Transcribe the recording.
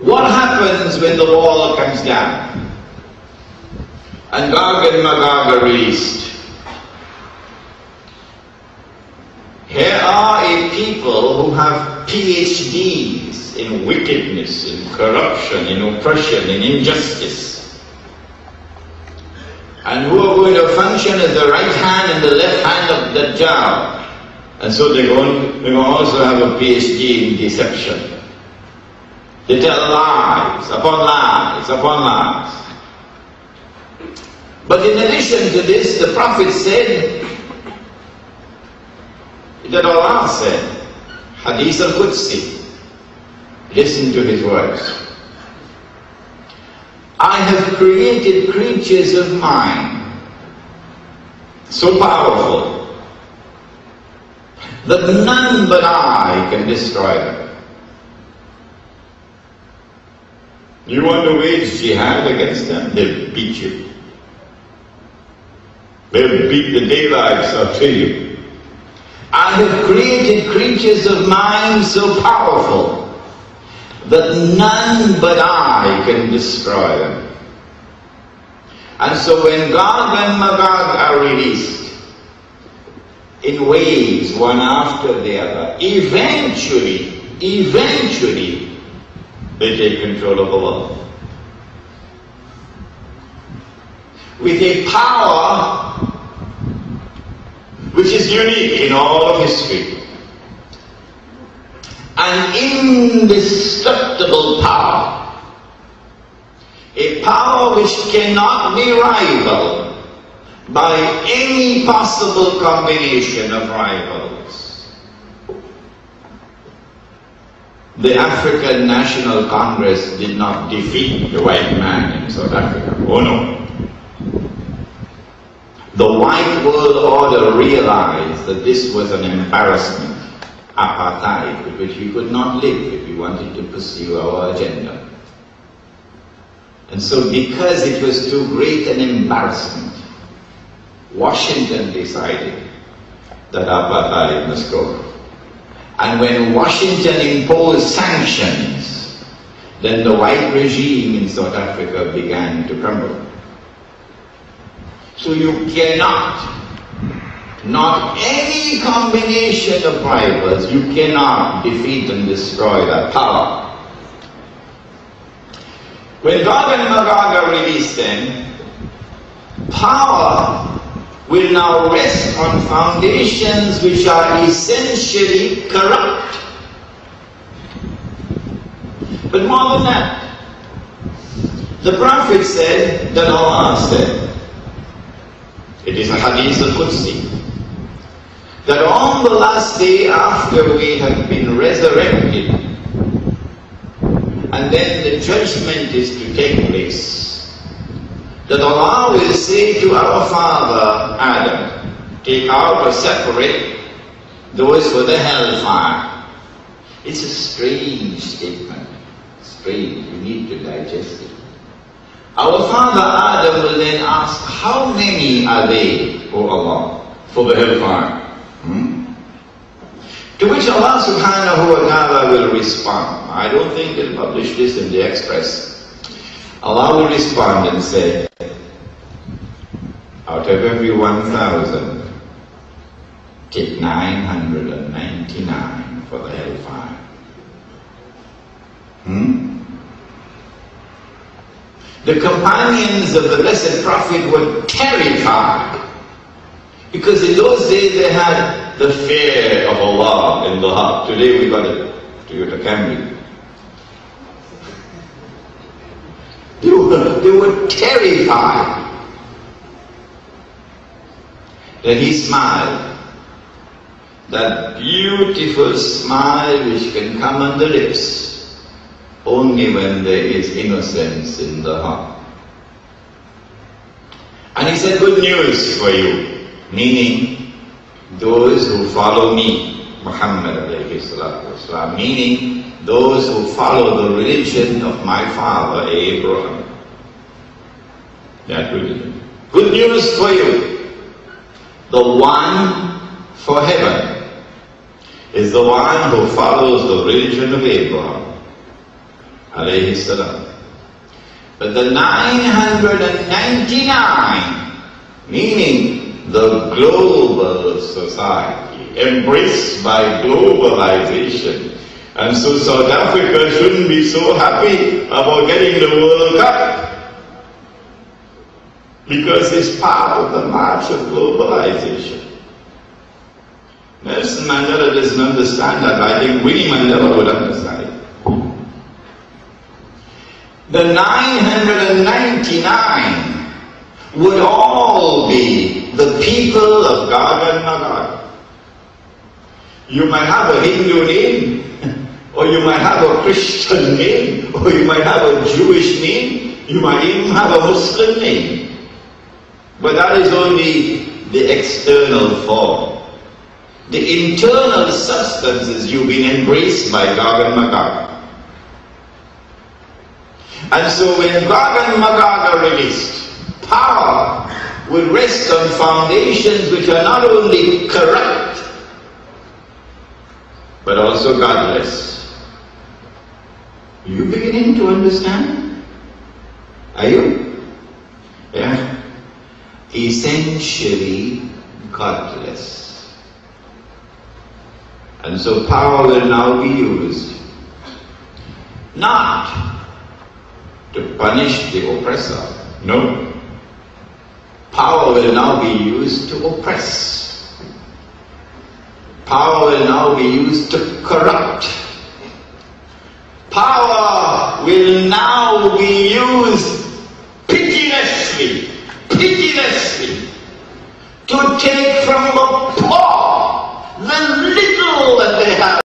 What happens when the wall comes down and Gog and Magog are released? Here are a people who have PhDs in wickedness, in corruption, in oppression, in injustice, and who are going to function as the right hand and the left hand of Dajjal. And so they're going to also have a PhD in deception. They tell lies upon lies upon lies. But in addition to this, the Prophet said that Allah said, Hadith al-Qudsi, listen to his words. I have created creatures of mine so powerful that none but I can destroy them. You want to wage jihad against them? They'll beat you. They'll beat the daylights out of you. I have created creatures of mine so powerful that none but I can destroy them. And so when Gog and Magog are released in waves, one after the other, eventually, they take control of the world. With a power which is unique in all of history. An indestructible power. A power which cannot be rivaled by any possible combination of rivals. The African National Congress did not defeat the white man in South Africa. Oh no. The white world order realized that this was an embarrassment, apartheid, with which we could not live if we wanted to pursue our agenda. And so because it was too great an embarrassment, Washington decided that apartheid must go. And when Washington imposed sanctions, then the white regime in South Africa began to crumble. So you cannot, not any combination of rivals, you cannot defeat and destroy that power. When Gog and Magog are released then, power will now rest on foundations which are essentially corrupt. But more than that, the Prophet said that Allah said, it is a Hadith al-Qudsi, that on the last day after we have been resurrected, and then the judgment is to take place, that Allah will say to our father Adam, take out or separate those for the hellfire. It's a strange statement, strange, you need to digest it. Our father Adam will then ask, how many are they, O Allah, for the hellfire? To which Allah subhanahu wa ta'ala will respond. I don't think they'll publish this in the Express. Allah will respond and say, out of every 1,000, take 999 for the hellfire. The companions of the Blessed Prophet were terrified, because in those days they had the fear of Allah in the heart. Today we got a Toyota Camry. They were terrified. Then he smiled, that beautiful smile which can come on the lips only when there is innocence in the heart. And he said, good news for you, meaning those who follow me, Muhammad alayhi salatu wasalam, meaning those who follow the religion of my father Abraham. That religion. Good news for you. The one for heaven is the one who follows the religion of Abraham. alayhi salam. But the 999, meaning the global society, embraced by globalization. And so South Africa shouldn't be so happy about getting the World Cup, because it's part of the march of globalization. Nelson Mandela doesn't understand that. I think Winnie Mandela would understand it. The 999 would all be the people of Gog and Magog. You might have a Hindu name, or you might have a Christian name, or you might have a Jewish name, you might even have a Muslim name. But that is only the external form. The internal substance is you've been embraced by Gog and Magog. And so when Gog and Magog are released, power will rest on foundations which are not only corrupt, but also godless. Are you beginning to understand? Are you? Yeah. Essentially godless. And so power will now be used not to punish the oppressor. No. Power will now be used to oppress. Power will now be used to corrupt. Power will now be used pitilessly to take from the